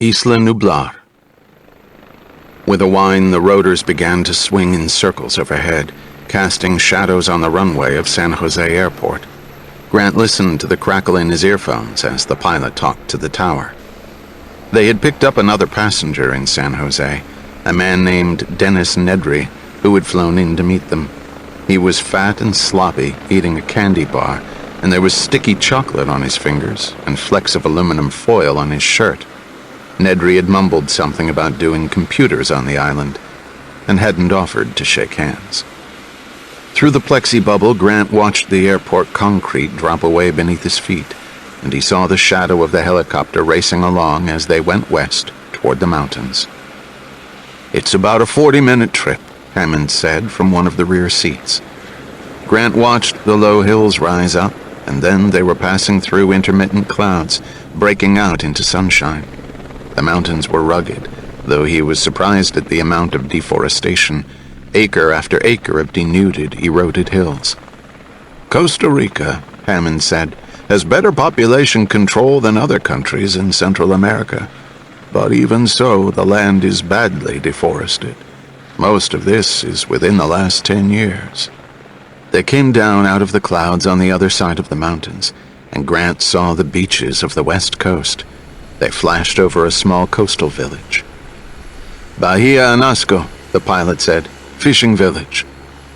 Isla Nublar. With a whine, the rotors began to swing in circles overhead, casting shadows on the runway of San Jose Airport. Grant listened to the crackle in his earphones as the pilot talked to the tower. They had picked up another passenger in San Jose, a man named Dennis Nedry, who had flown in to meet them. He was fat and sloppy, eating a candy bar, and there was sticky chocolate on his fingers and flecks of aluminum foil on his shirt. Nedry had mumbled something about doing computers on the island, and hadn't offered to shake hands. Through the plexi bubble, Grant watched the airport concrete drop away beneath his feet, and he saw the shadow of the helicopter racing along as they went west toward the mountains. "It's about a 40-minute trip," Hammond said from one of the rear seats. Grant watched the low hills rise up, and then they were passing through intermittent clouds, breaking out into sunshine. The mountains were rugged, though he was surprised at the amount of deforestation, acre after acre of denuded, eroded hills. "Costa Rica," Hammond said, "has better population control than other countries in Central America. But even so, the land is badly deforested. Most of this is within the last 10 years. They came down out of the clouds on the other side of the mountains, and Grant saw the beaches of the west coast. They flashed over a small coastal village. "Bahia Anasco," the pilot said. "Fishing village."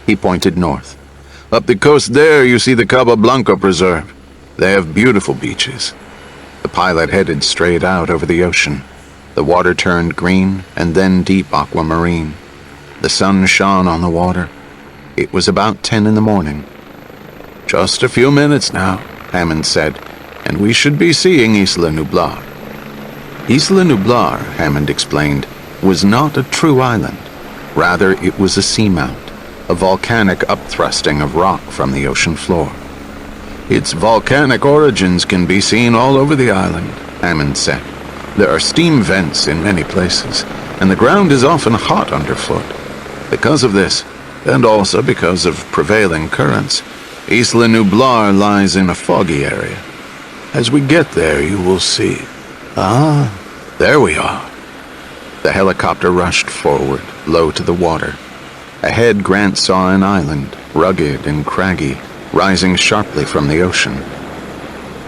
He pointed north. "Up the coast there you see the Cabo Blanco Preserve. They have beautiful beaches." The pilot headed straight out over the ocean. The water turned green and then deep aquamarine. The sun shone on the water. It was about 10 in the morning. "Just a few minutes now," Hammond said, "and we should be seeing Isla Nublar." Isla Nublar, Hammond explained, was not a true island. Rather, it was a seamount, a volcanic upthrusting of rock from the ocean floor. "Its volcanic origins can be seen all over the island," Hammond said. "There are steam vents in many places, and the ground is often hot underfoot. Because of this, and also because of prevailing currents, Isla Nublar lies in a foggy area. As we get there, you will see. Ah, there we are." The helicopter rushed forward, low to the water. Ahead, Grant saw an island, rugged and craggy, rising sharply from the ocean.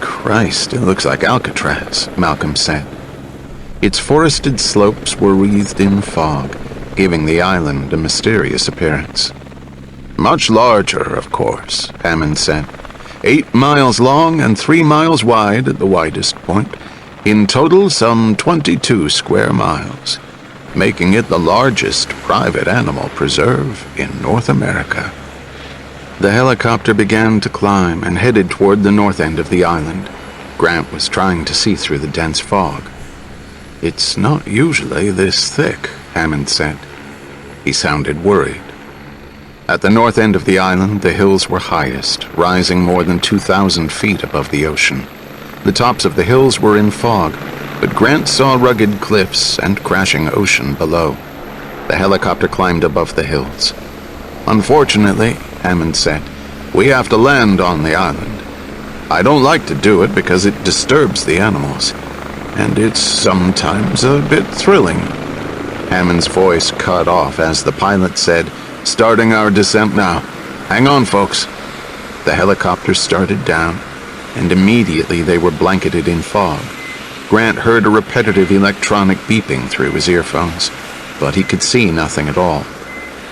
"Christ, it looks like Alcatraz," Malcolm said. Its forested slopes were wreathed in fog, giving the island a mysterious appearance. "Much larger, of course," Hammond said. 8 miles long and 3 miles wide at the widest point. In total, some 22 square miles, making it the largest private animal preserve in North America. The helicopter began to climb and headed toward the north end of the island. Grant was trying to see through the dense fog. "It's not usually this thick," Hammond said. He sounded worried. At the north end of the island, the hills were highest, rising more than 2,000 feet above the ocean. The tops of the hills were in fog, but Grant saw rugged cliffs and crashing ocean below. The helicopter climbed above the hills. "Unfortunately," Hammond said, "we have to land on the island. I don't like to do it because it disturbs the animals, and it's sometimes a bit thrilling." Hammond's voice cut off as the pilot said, "Starting our descent now. Hang on, folks." The helicopter started down, and immediately they were blanketed in fog. Grant heard a repetitive electronic beeping through his earphones, but he could see nothing at all.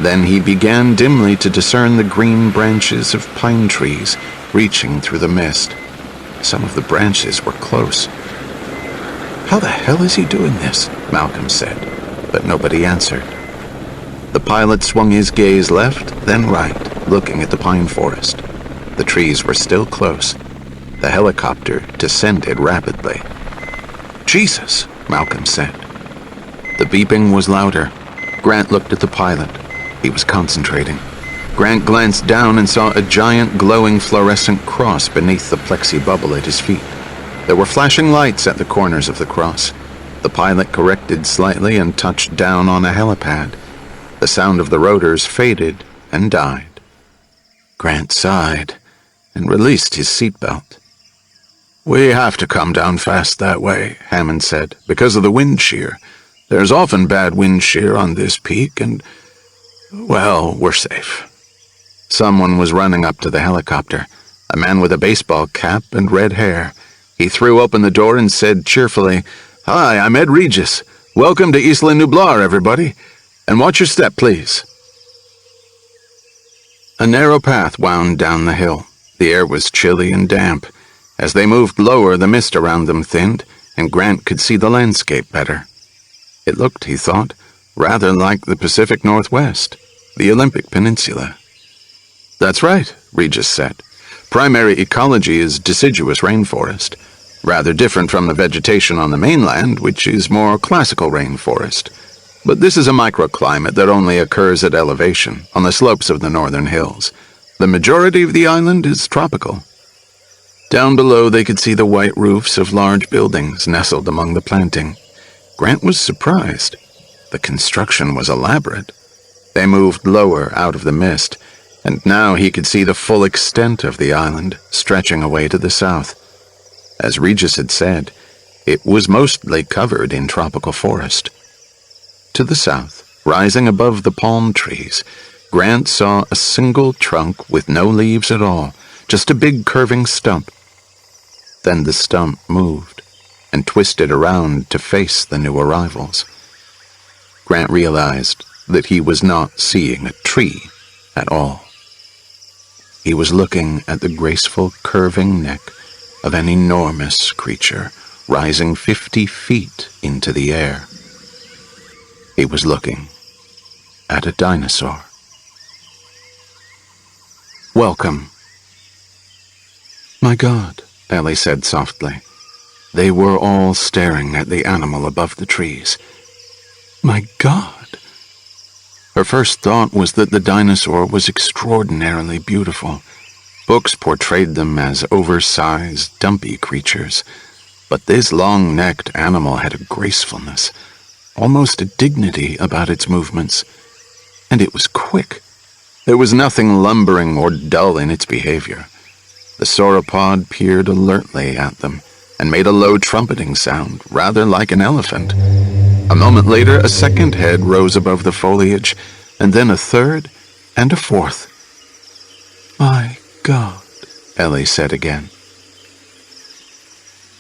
Then he began dimly to discern the green branches of pine trees reaching through the mist. Some of the branches were close. "How the hell is he doing this?" Malcolm said, but nobody answered. The pilot swung his gaze left, then right, looking at the pine forest. The trees were still close. The helicopter descended rapidly. "Jesus," Malcolm said. The beeping was louder. Grant looked at the pilot. He was concentrating. Grant glanced down and saw a giant glowing fluorescent cross beneath the plexi bubble at his feet. There were flashing lights at the corners of the cross. The pilot corrected slightly and touched down on a helipad. The sound of the rotors faded and died. Grant sighed and released his seatbelt. "We have to come down fast that way," Hammond said, "because of the wind shear. There's often bad wind shear on this peak, and, well, we're safe." Someone was running up to the helicopter, a man with a baseball cap and red hair. He threw open the door and said cheerfully, "Hi, I'm Ed Regis. Welcome to Isla Nublar, everybody. And watch your step, please." A narrow path wound down the hill. The air was chilly and damp. As they moved lower, the mist around them thinned, and Grant could see the landscape better. It looked, he thought, rather like the Pacific Northwest, the Olympic Peninsula. "That's right," Regis said. "Primary ecology is deciduous rainforest, rather different from the vegetation on the mainland, which is more classical rainforest. But this is a microclimate that only occurs at elevation, on the slopes of the northern hills. The majority of the island is tropical." Down below they could see the white roofs of large buildings nestled among the planting. Grant was surprised. The construction was elaborate. They moved lower out of the mist, and now he could see the full extent of the island, stretching away to the south. As Regis had said, it was mostly covered in tropical forest. To the south, rising above the palm trees, Grant saw a single trunk with no leaves at all, just a big curving stump. Then the stump moved and twisted around to face the new arrivals. Grant realized that he was not seeing a tree at all. He was looking at the graceful curving neck of an enormous creature rising 50 feet into the air. He was looking at a dinosaur. "Welcome." "My God," Ellie said softly. They were all staring at the animal above the trees. "My God." Her first thought was that the dinosaur was extraordinarily beautiful. Books portrayed them as oversized, dumpy creatures, but this long-necked animal had a gracefulness, almost a dignity about its movements, and it was quick. There was nothing lumbering or dull in its behavior. The sauropod peered alertly at them and made a low trumpeting sound, rather like an elephant. A moment later, a second head rose above the foliage, and then a third and a fourth. "My God," Ellie said again.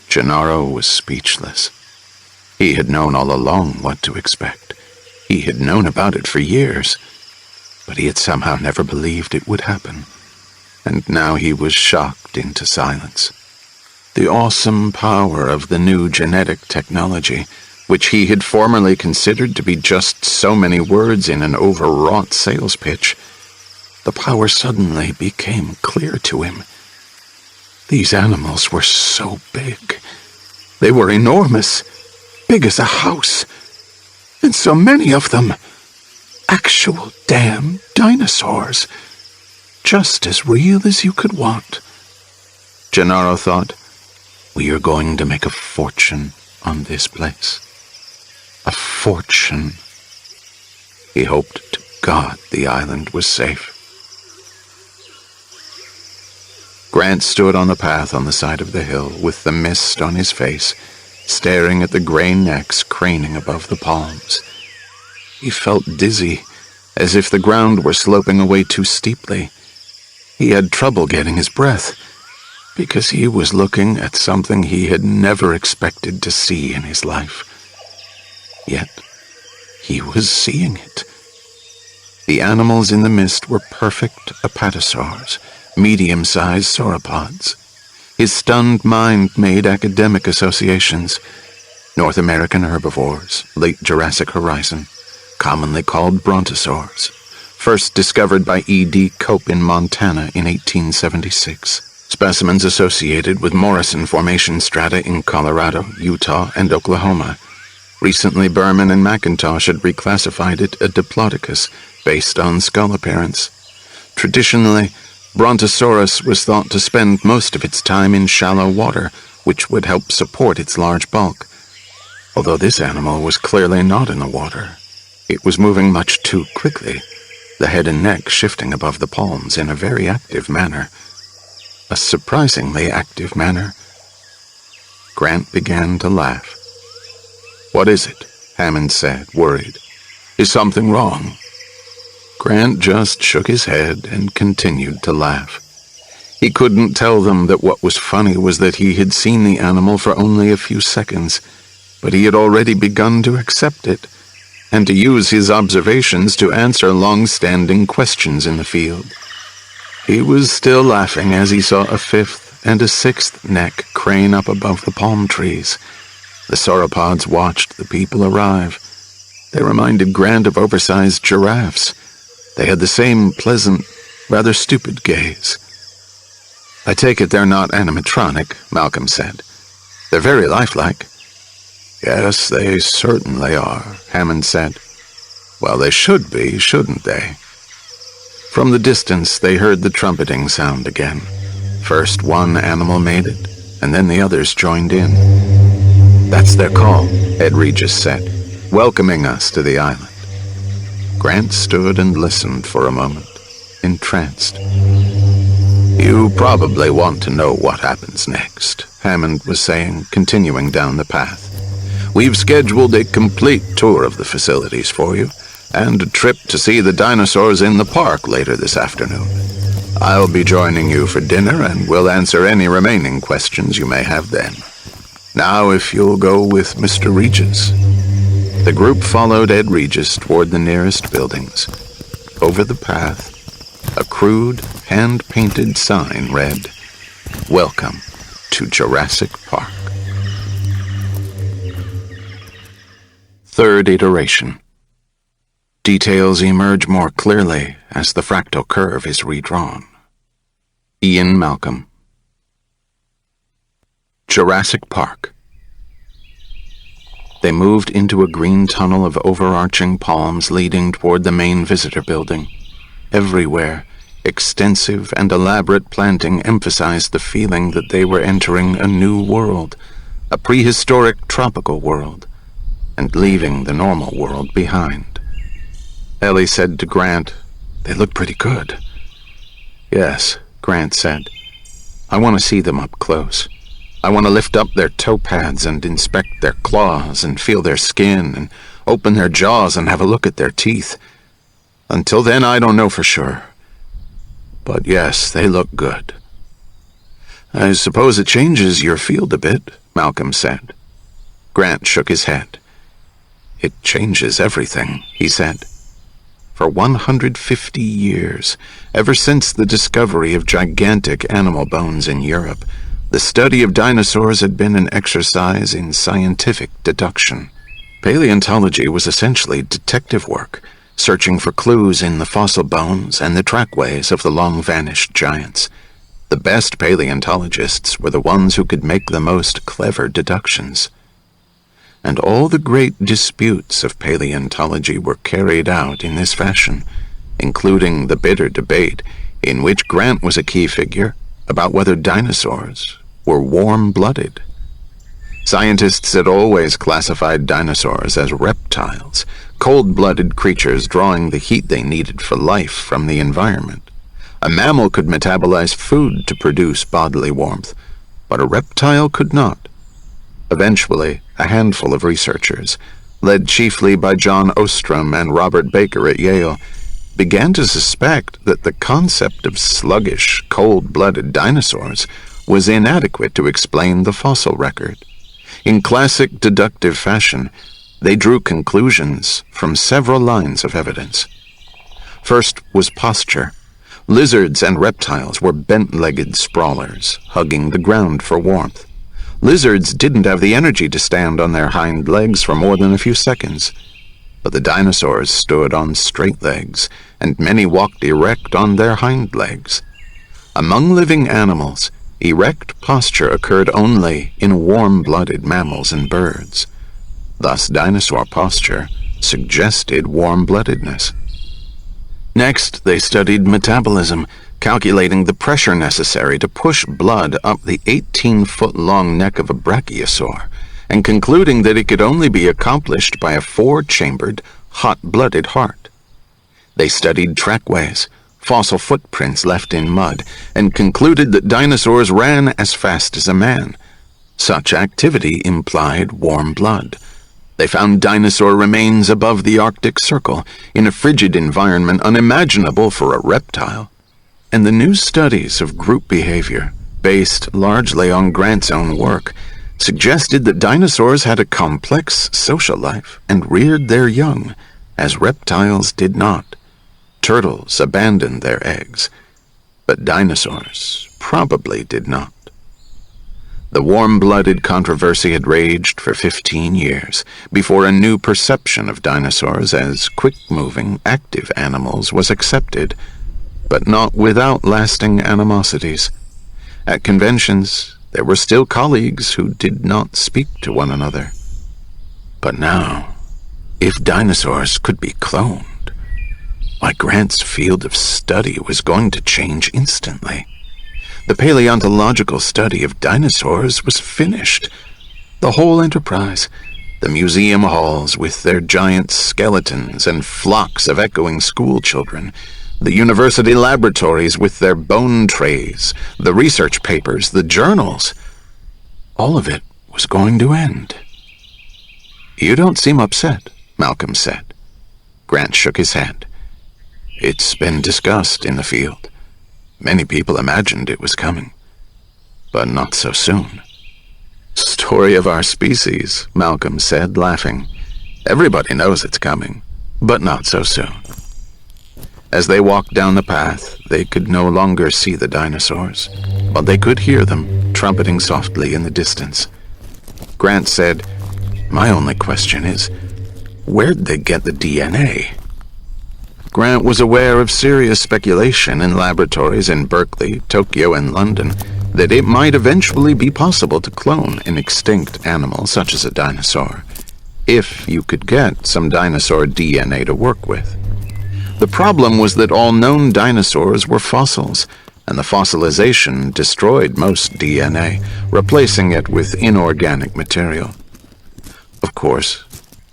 Gennaro was speechless. He had known all along what to expect. He had known about it for years, but he had somehow never believed it would happen. And now he was shocked into silence. The awesome power of the new genetic technology, which he had formerly considered to be just so many words in an overwrought sales pitch, the power suddenly became clear to him. These animals were so big. They were enormous, big as a house, and so many of them. Actual damn dinosaurs. Just as real as you could want. Gennaro thought, "We are going to make a fortune on this place. A fortune." He hoped to God the island was safe. Grant stood on the path on the side of the hill with the mist on his face, staring at the gray necks craning above the palms. He felt dizzy, as if the ground were sloping away too steeply. He had trouble getting his breath, because he was looking at something he had never expected to see in his life. Yet, he was seeing it. The animals in the mist were perfect apatosaurs, medium-sized sauropods. His stunned mind made academic associations. North American herbivores, late Jurassic Horizon, commonly called brontosaurs, first discovered by E.D. Cope in Montana in 1876. Specimens associated with Morrison Formation strata in Colorado, Utah, and Oklahoma. Recently, Berman and McIntosh had reclassified it a Diplodocus based on skull appearance. Traditionally, Brontosaurus was thought to spend most of its time in shallow water, which would help support its large bulk. Although this animal was clearly not in the water. It was moving much too quickly, the head and neck shifting above the palms in a very active manner. A surprisingly active manner, Grant began to laugh. "What is it?" Hammond said, worried. "Is something wrong?" Grant just shook his head and continued to laugh. He couldn't tell them that what was funny was that he had seen the animal for only a few seconds, but he had already begun to accept it, and to use his observations to answer long-standing questions in the field. He was still laughing as he saw a fifth and a sixth neck crane up above the palm trees. The sauropods watched the people arrive. They reminded Grant of oversized giraffes. They had the same pleasant, rather stupid gaze. "I take it they're not animatronic," Malcolm said. "They're very lifelike." "Yes, they certainly are," Hammond said. "Well, they should be, shouldn't they?" From the distance, they heard the trumpeting sound again. First one animal made it, and then the others joined in. "That's their call," Ed Regis said, welcoming us to the island. Grant stood and listened for a moment, entranced. "You probably want to know what happens next," Hammond was saying, continuing down the path. "We've scheduled a complete tour of the facilities for you, and a trip to see the dinosaurs in the park later this afternoon. I'll be joining you for dinner, and we'll answer any remaining questions you may have then. Now, if you'll go with Mr. Regis." The group followed Ed Regis toward the nearest buildings. Over the path, a crude, hand-painted sign read, "Welcome to Jurassic Park." Third iteration. Details emerge more clearly as the fractal curve is redrawn. Ian Malcolm. Jurassic Park. They moved into a green tunnel of overarching palms leading toward the main visitor building. Everywhere, extensive and elaborate planting emphasized the feeling that they were entering a new world, a prehistoric tropical world, and leaving the normal world behind. Ellie said to Grant, "They look pretty good." "Yes," Grant said. "I want to see them up close. I want to lift up their toe pads and inspect their claws and feel their skin and open their jaws and have a look at their teeth. Until then, I don't know for sure. But yes, they look good." "I suppose it changes your field a bit," Malcolm said. Grant shook his head. "It changes everything," he said. For 150 years, ever since the discovery of gigantic animal bones in Europe, the study of dinosaurs had been an exercise in scientific deduction. Paleontology was essentially detective work, searching for clues in the fossil bones and the trackways of the long-vanished giants. The best paleontologists were the ones who could make the most clever deductions. And all the great disputes of paleontology were carried out in this fashion, including the bitter debate, in which Grant was a key figure, about whether dinosaurs were warm-blooded. Scientists had always classified dinosaurs as reptiles, cold-blooded creatures drawing the heat they needed for life from the environment. A mammal could metabolize food to produce bodily warmth, but a reptile could not. Eventually, a handful of researchers, led chiefly by John Ostrom and Robert Baker at Yale, began to suspect that the concept of sluggish, cold-blooded dinosaurs was inadequate to explain the fossil record. In classic deductive fashion, they drew conclusions from several lines of evidence. First was posture. Lizards and reptiles were bent-legged sprawlers, hugging the ground for warmth. Lizards didn't have the energy to stand on their hind legs for more than a few seconds, but the dinosaurs stood on straight legs, and many walked erect on their hind legs. Among living animals, erect posture occurred only in warm-blooded mammals and birds. Thus, dinosaur posture suggested warm-bloodedness. Next, they studied metabolism, calculating the pressure necessary to push blood up the 18-foot-long neck of a brachiosaur, and concluding that it could only be accomplished by a 4-chambered, hot-blooded heart. They studied trackways, fossil footprints left in mud, and concluded that dinosaurs ran as fast as a man. Such activity implied warm blood. They found dinosaur remains above the Arctic Circle, in a frigid environment unimaginable for a reptile. And the new studies of group behavior, based largely on Grant's own work, suggested that dinosaurs had a complex social life and reared their young, as reptiles did not. Turtles abandoned their eggs, but dinosaurs probably did not. The warm-blooded controversy had raged for 15 years before a new perception of dinosaurs as quick-moving, active animals was accepted, but not without lasting animosities. At conventions, there were still colleagues who did not speak to one another. But now, if dinosaurs could be cloned, why, Grant's field of study was going to change instantly. The paleontological study of dinosaurs was finished. The whole enterprise, the museum halls with their giant skeletons and flocks of echoing schoolchildren, the university laboratories with their bone trays, the research papers, the journals, all of it was going to end. "You don't seem upset," Malcolm said. Grant shook his head. "It's been discussed in the field. Many people imagined it was coming, but not so soon." "Story of our species," Malcolm said, laughing. "Everybody knows it's coming, but not so soon." As they walked down the path, they could no longer see the dinosaurs, but they could hear them, trumpeting softly in the distance. Grant said, "My only question is, where'd they get the DNA?" Grant was aware of serious speculation in laboratories in Berkeley, Tokyo, and London that it might eventually be possible to clone an extinct animal such as a dinosaur, if you could get some dinosaur DNA to work with. The problem was that all known dinosaurs were fossils, and the fossilization destroyed most DNA, replacing it with inorganic material. Of course,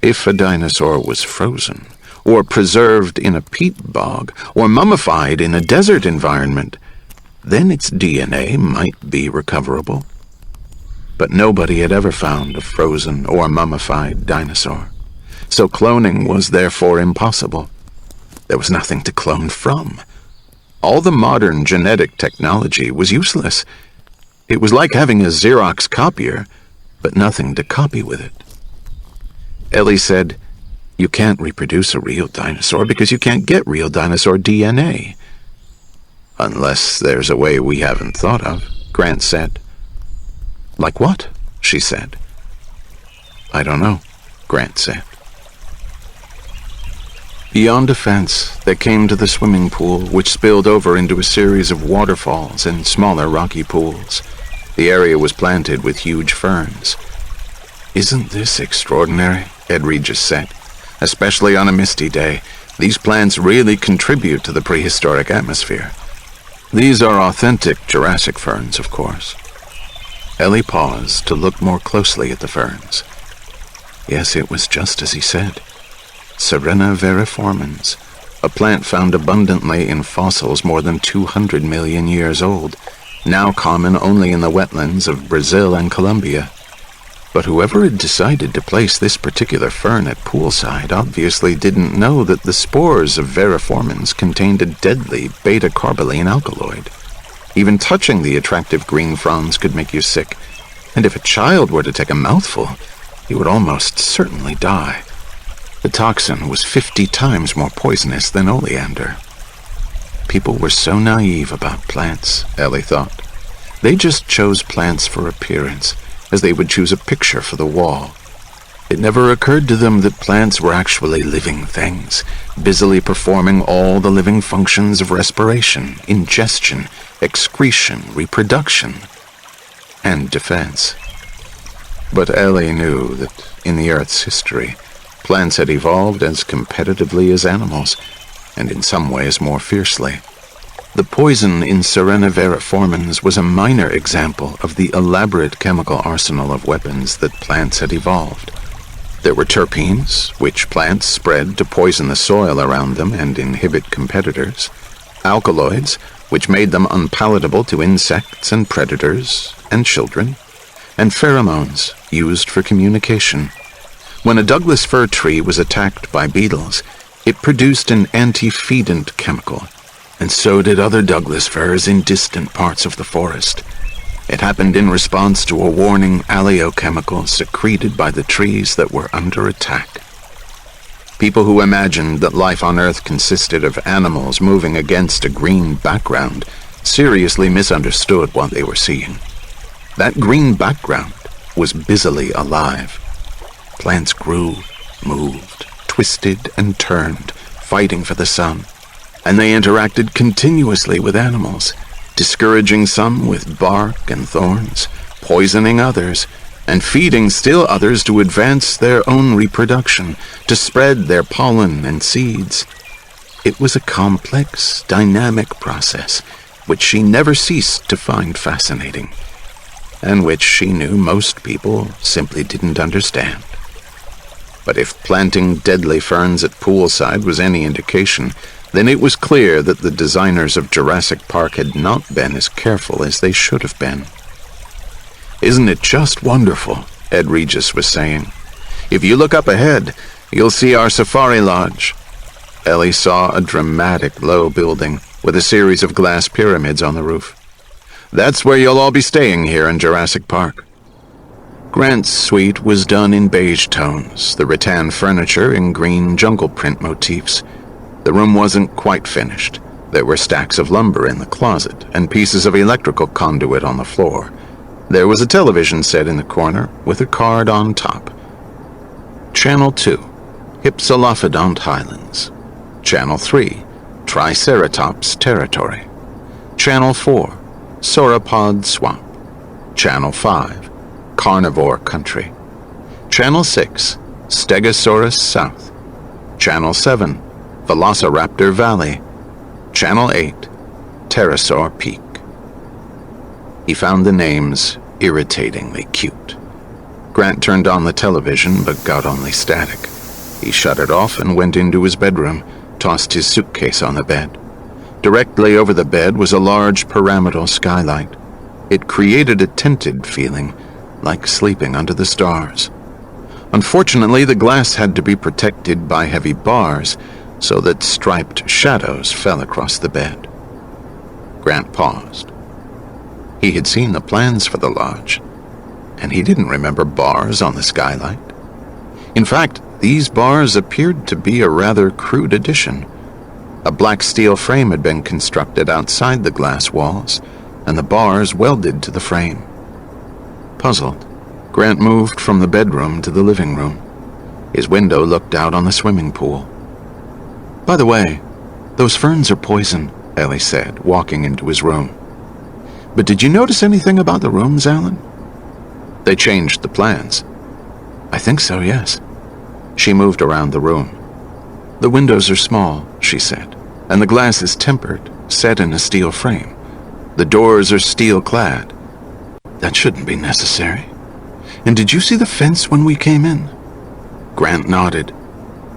if a dinosaur was frozen, or preserved in a peat bog, or mummified in a desert environment, then its DNA might be recoverable. But nobody had ever found a frozen or mummified dinosaur, so cloning was therefore impossible. There was nothing to clone from. All the modern genetic technology was useless. It was like having a Xerox copier, but nothing to copy with it. Ellie said, "You can't reproduce a real dinosaur because you can't get real dinosaur DNA." "Unless there's a way we haven't thought of," Grant said. "Like what?" she said. "I don't know," Grant said. Beyond a fence, they came to the swimming pool, which spilled over into a series of waterfalls and smaller rocky pools. The area was planted with huge ferns. "Isn't this extraordinary?" Ed Regis said. "Especially on a misty day, these plants really contribute to the prehistoric atmosphere. These are authentic Jurassic ferns, of course." Ellie paused to look more closely at the ferns. Yes, it was just as he said. Serena veriformans, a plant found abundantly in fossils more than 200 million years old, now common only in the wetlands of Brazil and Colombia. But whoever had decided to place this particular fern at poolside obviously didn't know that the spores of veriformans contained a deadly beta-carboline alkaloid. Even touching the attractive green fronds could make you sick, and if a child were to take a mouthful, he would almost certainly die. The toxin was 50 times more poisonous than oleander. People were so naive about plants, Ellie thought. They just chose plants for appearance, as they would choose a picture for the wall. It never occurred to them that plants were actually living things, busily performing all the living functions of respiration, ingestion, excretion, reproduction, and defense. But Ellie knew that in the Earth's history, plants had evolved as competitively as animals, and in some ways more fiercely. The poison in Serena veriformans was a minor example of the elaborate chemical arsenal of weapons that plants had evolved. There were terpenes, which plants spread to poison the soil around them and inhibit competitors, alkaloids, which made them unpalatable to insects and predators and children, and pheromones used for communication. When a Douglas fir tree was attacked by beetles, it produced an anti-feedant chemical, and so did other Douglas firs in distant parts of the forest. It happened in response to a warning alleochemical secreted by the trees that were under attack. People who imagined that life on Earth consisted of animals moving against a green background seriously misunderstood what they were seeing. That green background was busily alive. Plants grew, moved, twisted, and turned, fighting for the sun, and they interacted continuously with animals, discouraging some with bark and thorns, poisoning others, and feeding still others to advance their own reproduction, to spread their pollen and seeds. It was a complex, dynamic process which she never ceased to find fascinating, and which she knew most people simply didn't understand. But if planting deadly ferns at poolside was any indication, then it was clear that the designers of Jurassic Park had not been as careful as they should have been. "Isn't it just wonderful?" Ed Regis was saying. "If you look up ahead, you'll see our safari lodge." Ellie saw a dramatic low building with a series of glass pyramids on the roof. "That's where you'll all be staying here in Jurassic Park." Grant's suite was done in beige tones, the rattan furniture in green jungle print motifs. The room wasn't quite finished. There were stacks of lumber in the closet and pieces of electrical conduit on the floor. There was a television set in the corner with a card on top. Channel 2, Hypsilophodont Highlands. Channel 3, Triceratops Territory. Channel 4, Sauropod Swamp. Channel 5, Carnivore Country. Channel 6, Stegosaurus South. Channel 7, Velociraptor Valley. Channel 8, Pterosaur Peak. He found the names irritatingly cute. Grant turned on the television but got only static. He shut it off and went into his bedroom, tossed his suitcase on the bed. Directly over the bed was a large pyramidal skylight. It created a tinted feeling, like sleeping under the stars. Unfortunately, the glass had to be protected by heavy bars so that striped shadows fell across the bed. Grant paused. He had seen the plans for the lodge, and he didn't remember bars on the skylight. In fact, these bars appeared to be a rather crude addition. A black steel frame had been constructed outside the glass walls, and the bars welded to the frame. Puzzled, Grant moved from the bedroom to the living room. His window looked out on the swimming pool. "By the way, those ferns are poison," Ellie said, walking into his room. "But did you notice anything about the rooms, Alan?" "They changed the plans." "I think so, yes." She moved around the room. "The windows are small," she said, "and the glass is tempered, set in a steel frame. The doors are steel-clad. That shouldn't be necessary. And did you see the fence when we came in?" Grant nodded.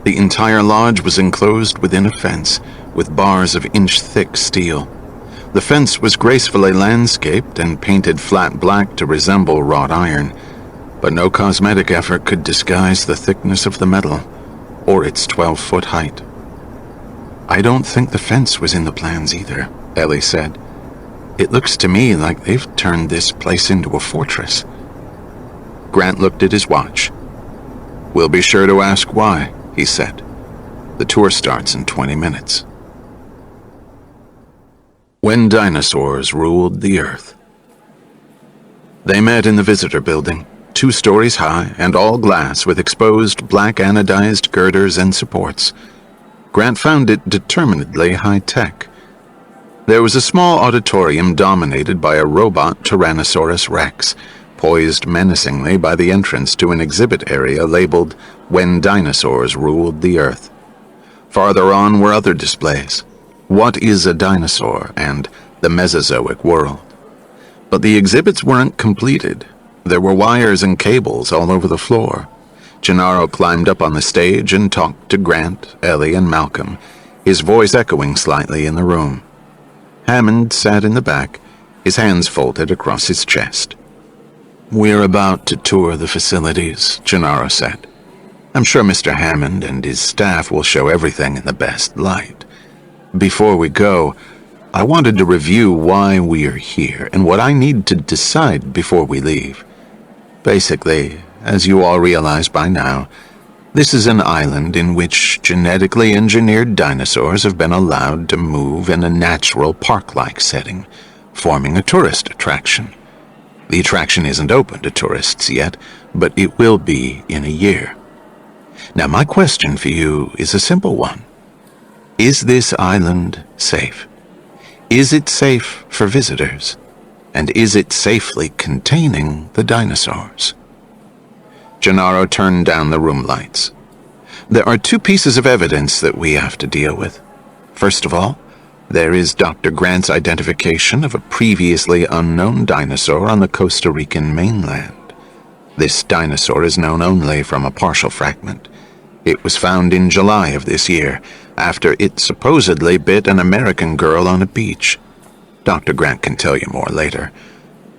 The entire lodge was enclosed within a fence, with bars of inch-thick steel. The fence was gracefully landscaped and painted flat black to resemble wrought iron, but no cosmetic effort could disguise the thickness of the metal, or its 12-foot height. "I don't think the fence was in the plans either," Ellie said. "It looks to me like they've turned this place into a fortress." Grant looked at his watch. "We'll be sure to ask why," he said. "The tour starts in 20 minutes. When dinosaurs ruled the earth. They met in the visitor building, 2 stories high and all glass with exposed black anodized girders and supports. Grant found it determinedly high-tech. There was a small auditorium dominated by a robot Tyrannosaurus Rex, poised menacingly by the entrance to an exhibit area labeled "When Dinosaurs Ruled the Earth." Farther on were other displays. "What is a Dinosaur?" and "The Mesozoic World." But the exhibits weren't completed. There were wires and cables all over the floor. Gennaro climbed up on the stage and talked to Grant, Ellie, and Malcolm, his voice echoing slightly in the room. Hammond sat in the back, his hands folded across his chest. We're about to tour the facilities, Gennaro said. I'm sure Mr. Hammond and his staff will show everything in the best light. Before we go, I wanted to review why we're here and what I need to decide before we leave. Basically, as you all realize by now, this is an island in which genetically engineered dinosaurs have been allowed to move in a natural park-like setting, forming a tourist attraction. The attraction isn't open to tourists yet, but it will be in a year. Now, my question for you is a simple one. Is this island safe? Is it safe for visitors? And is it safely containing the dinosaurs? Gennaro turned down the room lights. There are two pieces of evidence that we have to deal with. First of all, there is Dr. Grant's identification of a previously unknown dinosaur on the Costa Rican mainland. This dinosaur is known only from a partial fragment. It was found in July of this year, after it supposedly bit an American girl on a beach. Dr. Grant can tell you more later.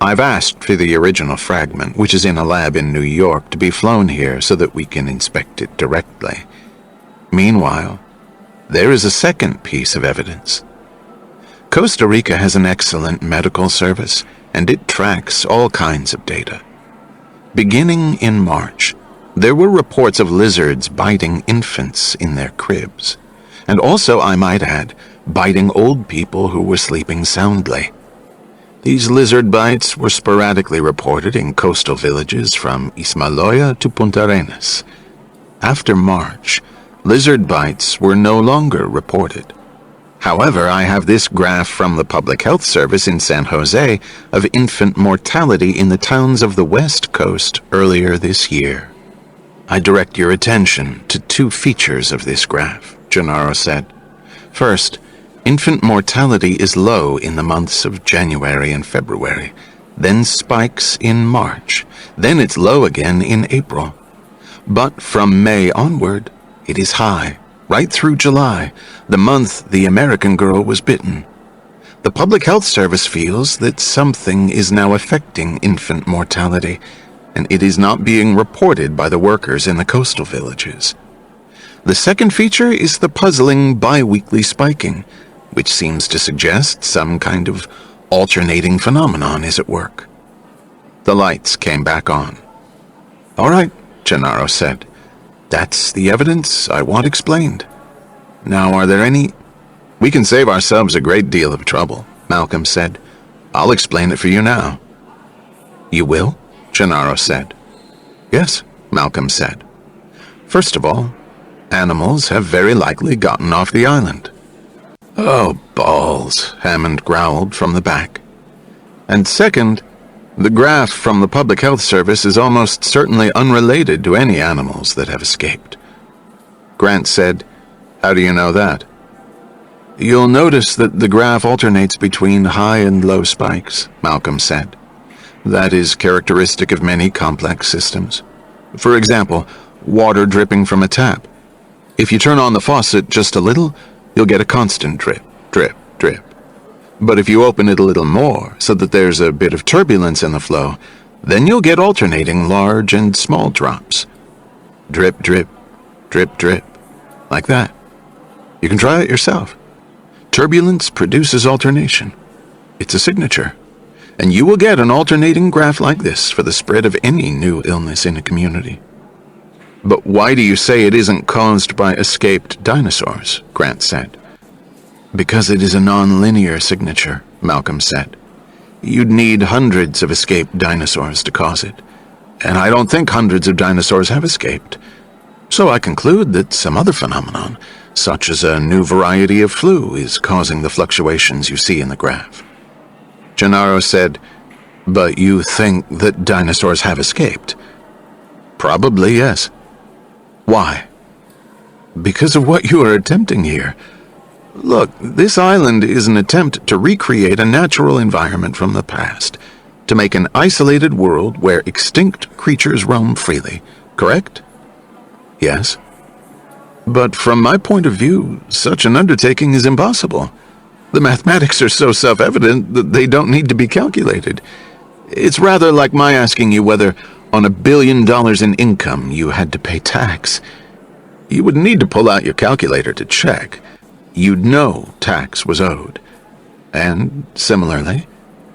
I've asked for the original fragment, which is in a lab in New York, to be flown here so that we can inspect it directly. Meanwhile, there is a second piece of evidence. Costa Rica has an excellent medical service, and it tracks all kinds of data. Beginning in March, there were reports of lizards biting infants in their cribs, and also, I might add, biting old people who were sleeping soundly. These lizard bites were sporadically reported in coastal villages from Ismaloya to Punta Arenas. After March, lizard bites were no longer reported. However, I have this graph from the Public Health Service in San Jose of infant mortality in the towns of the West Coast earlier this year. I direct your attention to two features of this graph, Gennaro said. First, infant mortality is low in the months of January and February, then spikes in March, then it's low again in April. But from May onward, it is high, right through July, the month the American girl was bitten. The Public Health Service feels that something is now affecting infant mortality, and it is not being reported by the workers in the coastal villages. The second feature is the puzzling bi-weekly spiking, which seems to suggest some kind of alternating phenomenon is at work. The lights came back on. All right, Gennaro said. That's the evidence I want explained. Now, are there any... We can save ourselves a great deal of trouble, Malcolm said. I'll explain it for you now. You will? Gennaro said. Yes, Malcolm said. First of all, animals have very likely gotten off the island. Oh, balls, Hammond growled from the back. And second, the graph from the Public Health Service is almost certainly unrelated to any animals that have escaped. Grant said, How do you know that? You'll notice that the graph alternates between high and low spikes, Malcolm said. That is characteristic of many complex systems. For example, water dripping from a tap. If you turn on the faucet just a little, you'll get a constant drip, drip, drip. But if you open it a little more, so that there's a bit of turbulence in the flow, then you'll get alternating large and small drops. Drip, drip, drip, drip. Like that. You can try it yourself. Turbulence produces alternation. It's a signature. And you will get an alternating graph like this for the spread of any new illness in a community. But why do you say it isn't caused by escaped dinosaurs? Grant said. Because it is a non-linear signature, Malcolm said. You'd need hundreds of escaped dinosaurs to cause it. And I don't think hundreds of dinosaurs have escaped. So I conclude that some other phenomenon, such as a new variety of flu, is causing the fluctuations you see in the graph. Gennaro said, But you think that dinosaurs have escaped? Probably, yes. Why? Because of what you are attempting here. Look, this island is an attempt to recreate a natural environment from the past, to make an isolated world where extinct creatures roam freely, correct? Yes. But from my point of view, such an undertaking is impossible. The mathematics are so self-evident that they don't need to be calculated. It's rather like my asking you whether, on $1 billion in income, you had to pay tax. You would need to pull out your calculator to check. You'd know tax was owed. And, similarly,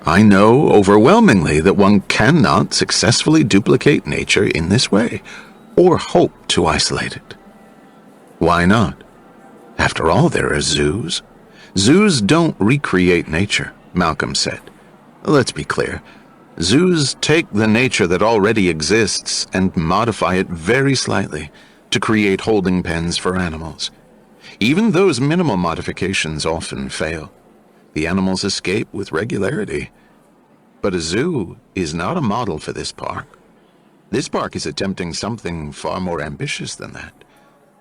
I know overwhelmingly that one cannot successfully duplicate nature in this way, or hope to isolate it. Why not? After all, there are zoos. Zoos don't recreate nature, Malcolm said. Let's be clear. Zoos take the nature that already exists and modify it very slightly to create holding pens for animals. Even those minimal modifications often fail. The animals escape with regularity. But a zoo is not a model for this park. This park is attempting something far more ambitious than that.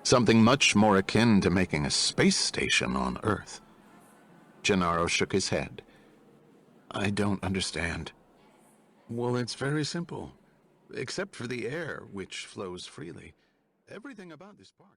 Something much more akin to making a space station on Earth. Gennaro shook his head. I don't understand. Well, it's very simple. Except for the air, which flows freely. Everything about this park...